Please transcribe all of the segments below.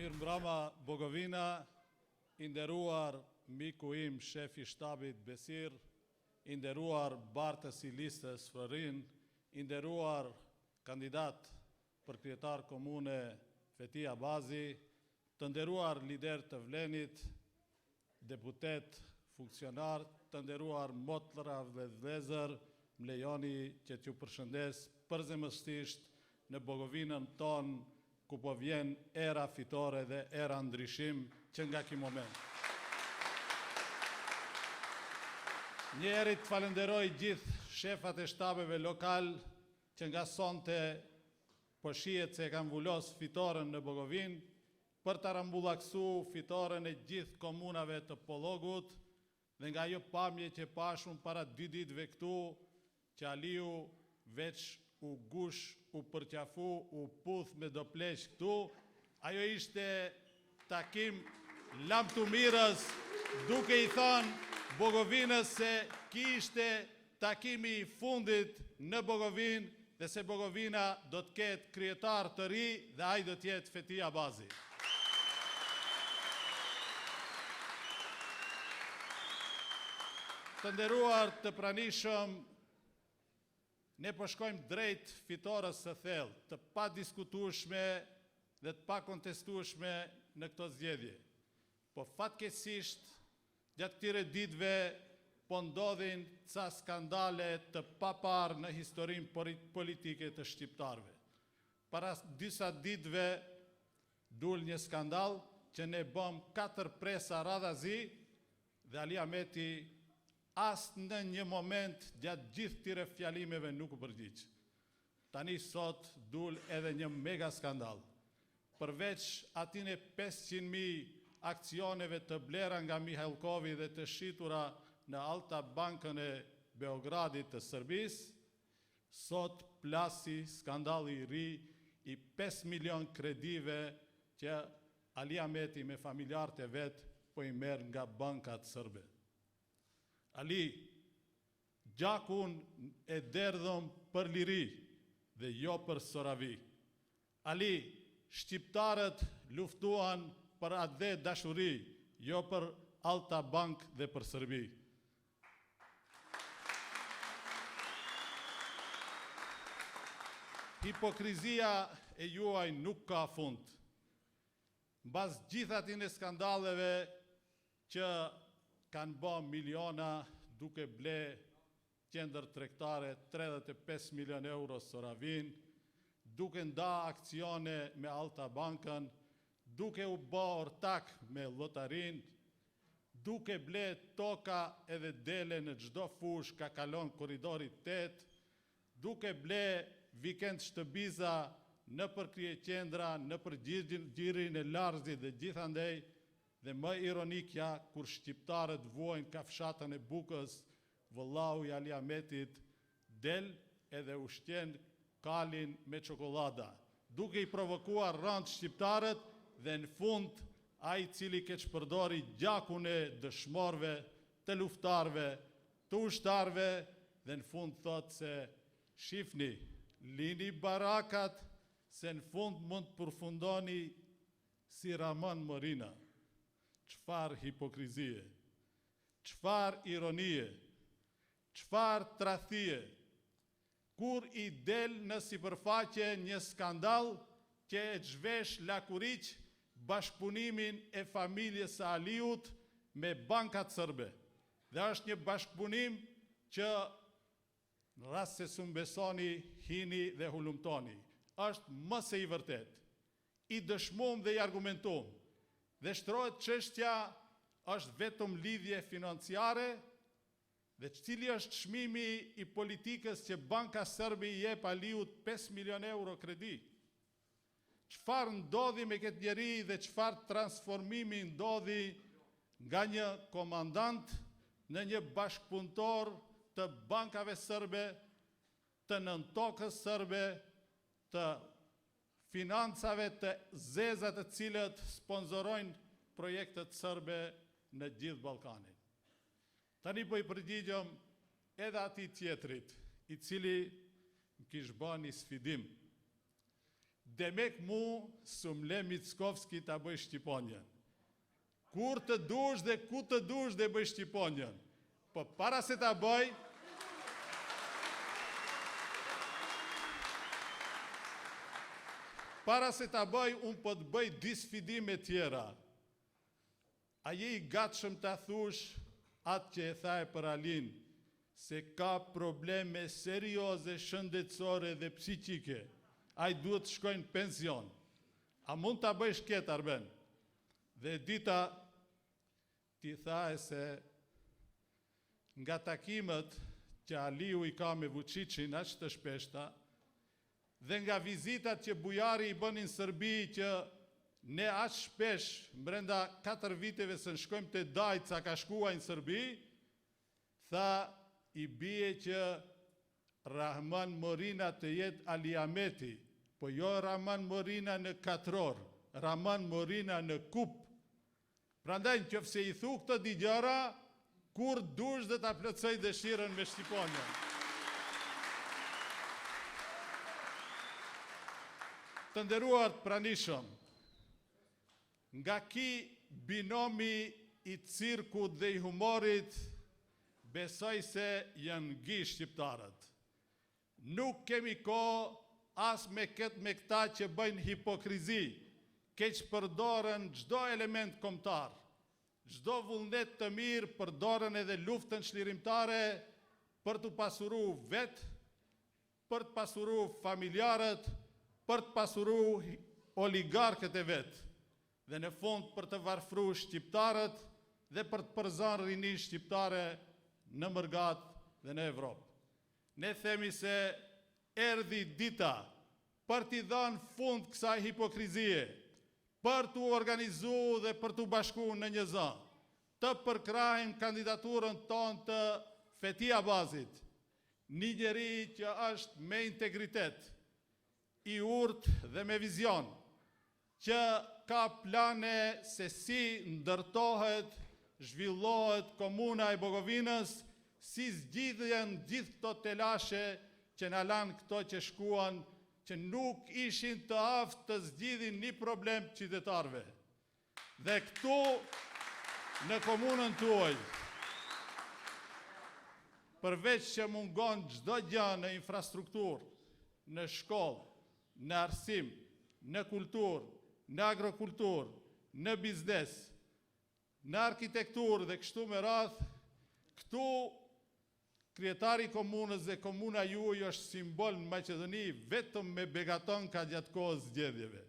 Mirë mbrëma Bogovina, i nderuar miku im, shefi shtabit Besir, i nderuar bartës i listës Florin, i nderuar kandidat për kryetar komune Feti Abazi, të nderuar lider të Vlenit, deputet, funksionar, të nderuar motëra dhe vëllezër, më lejoni që t'ju përshëndes përzemërsisht në Bogovinën tonë, ku po vjen era fitore dhe era ndryshim që nga ky moment. Njerit falenderoj gjithë shefat e shtabeve lokal që nga sonte po shihet se kanë vullos fitoren në Bogovinë për të rambullaksu fitoren e gjithë komunave të Pollogut dhe nga ajo pamje që pashun para 2 ditëve këtu që Aliu veç u gush, u përqafu, u puth me do pleq këtu, ajo ishte takim lamtumirës duke i thënë Bogovinës se ki ishte takimi i fundit në Bogovinë dhe se Bogovina do të ketë kryetar të ri dhe ai do të jetë Feti Abazi. Të nderuar të pranishëm, ne po shkojmë drejt fitores së thellë, të pa diskutueshme dhe të pa kontestueshme në këto zgjedhje. Po fatkeqësisht, gjatë këtyre ditëve po ndodhin ca skandale të paparë në historinë politike të shqiptarëve. Para disa ditëve dul një skandal që ne bëm 4 presa radhazi dhe Ali Ahmeti as në një moment gjatë gjithë këtyre fjalimeve nuk u përgjigj. Tani sot dul edhe një mega skandal. Përveç atine 500.000 aksioneve të blera nga Mihalkovi dhe të shitura në Alta Bankën e Beogradit të Serbisë, sot plasi skandali i ri i 5 milion kredive që Ali Ahmeti me familjarët e vet po i merr nga bankat serbe. Ali, gjakun e derdhëm për liri dhe jo për soravi. Ali, shqiptarët luftuan për atë dhe dashuri, jo për Alta Bank dhe për Serbi. Hipokrizia e juaj nuk ka fund. Mbas gjithatin e skandaleve që kanë bë miliona duke ble qendër tregtare 35 milion euro soravin, duke nda akcione me Alta Bankën, duke u bë ortak me lotarin, duke ble toka edhe dele në çdo fush ka kalon korridori 8, duke ble vikend shtëbiza në për kryeqendra, në për gjirin e Larzit dhe gjithandej, dhe më ironikja, kur shqiptarët vuajnë kafshatën e Bukës, vëllau i Ali Ahmetit del edhe ushqen kalin me çokolada, duke i provokuar rënd shqiptarët dhe në fund ai cili keqpërdori gjakun e dëshmorëve, të luftarëve, të ushtarëve dhe në fund thot se shifni, lini barakat se në fund mund të përfundoni si Raman Morina. Çfarë hipokrizie, çfarë ironie, çfarë tradhtie, kur i del në sipërfaqe një skandal që e zhvesh lakuriq bashkëpunimin e familjes së Aliut me bankat serbe. Dhe është një bashkëpunim që në rast se s'u besoni, hini dhe hulumtoni. Është më se i vërtet, i dëshmuam dhe i argumentuam. Dhe shtrohet çështja është vetëm lidhje financiare dhe cili është çmimi i politikës që banka serbe i jep Aliut 5 milion euro kredi. Çfarë ndodhi me këtë njeri dhe çfarë transformimi ndodhi nga një komandant në një bashkëpunëtor të bankave serbe, të nëntokës serbe, të financave të zezat të cilët sponsorojnë projektet serbe në gjithë Ballkanin. Tani po i përgjigjëm edhe atij tjetrit, i cili më kishte bërë një sfidim. demek mu s'mle Mickovski ta bëj Shqiponjën. Kur të dush dhe ku të dush dhe bëj Shqiponjën. Po para se ta bëj, unë po të bëj disfidime tjera. A je i gatshëm ta thush atë që e tha e për Alin, se ka probleme serioze shëndetësore dhe psiqike. A i duhet të shkojnë pension. A mund të bëjsh këtë, Arben? Dhe dita ti tha e se nga takimet që Aliu i ka me Vučićin aq të shpeshta, dhe nga vizitat që bujari i bënin Sërbi që ne aq shpesh, brenda 4 viteve se në shkojmë të Dajca ka shkuaj në Sërbi, tha i bie që Rahman Morina të jetë Ali Ahmeti, po jo Rahman Morina në katror, Rahman Morina në kup. Prandaj në qofse i thu këtë digjara, kur dush dhe ta plotësoj dëshirën me Shqiponjën. Të nderuar të pranishëm, nga ki binomi i cirkut dhe i humorit, besoj se janë ngi shqiptarët. Nuk kemi ko as me këta që bëjnë hipokrizi, keq përdoren gjdo element kombëtar, gjdo vullnet të mirë përdoren edhe luftën çlirimtare për të pasuru vetë, për të pasuru familjarët, për të pasuru oligarkët e vetë, dhe në fund për të varfru shqiptarët dhe për të përzan rinin shqiptare në Mërgat dhe në Evropë. Ne themi se erdhi dita për t'i dhënë fund kësaj hipokrizie, për t'u organizu dhe për t'u bashku në një zë, të përkrahim kandidaturën tonë të Fetia Abazit, një njeri që është me integritet, i urtë dhe me vizion, që ka plane se si ndërtohet, zhvillohet komuna e Bogovinës, si zgjidhen gjithë këto telashe që në lanë këto që shkuan, që nuk ishin të aftë të zgjidhin një problem qytetarve. Dhe këtu, në komunën tuaj, përveç që mungon çdo gjë në infrastrukturë, në shkollë, në arsim, në kulturë, në agrokulturë, në biznes, në arkitekturë dhe kështu me radhë, këtu kryetari komunës dhe komuna juaj është simbol në Maqedoni vetëm me begaton ka gjatë kohës zgjedhjeve.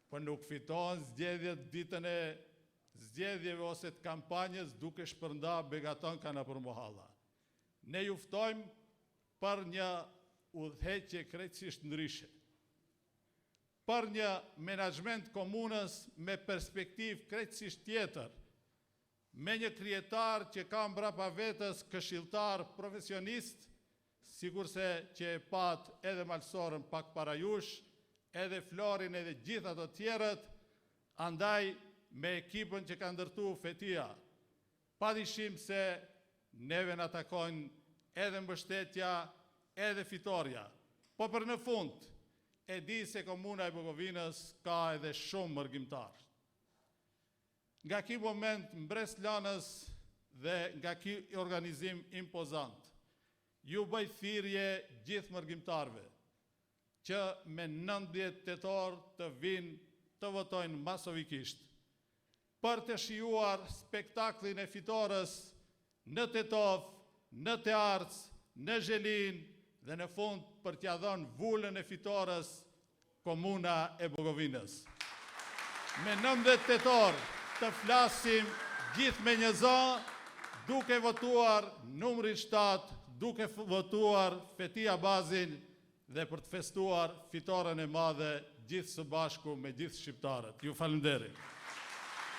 Po nuk fiton zgjedhjet ditën e zgjedhjeve ose të kampanjës duke shpërnda begaton ka në për mohalla. Ne juftojmë për një udhëheqje krejtësisht ndryshe, për një menaxhment komunës me perspektiv krejtësisht tjetër, me një krijetar që ka mbrapa vetës këshilltar profesionist, sigurse që e pat edhe Malsorën pak para jush, edhe Florin edhe gjitha të tjerët, andaj me ekipën që ka ndërtu Fetia. Padyshim se neve në takojnë edhe mbështetja, edhe fitoria. Po për në fund, e di se komuna e Bogovinës ka edhe shumë mërgjimtar. Nga ki moment mbres lanës dhe nga ki organizim impozant, ju bëj thirrje gjithë mërgjimtarve, që me 19 tetor të vinë të votojnë masovikisht, për të shijuar spektaklin e fitores në Tetov, në Tearc, në Zhelin, dhe në fund për t'ja dhënë vullën e fitores komuna e Bogovinës. Me 19 tetor të flasim gjithë me një zë, duke votuar numrin 7, duke votuar Fetia Abazin dhe për të festuar fitoren e madhe gjithë së bashku me gjithë shqiptarët. Ju falenderoj.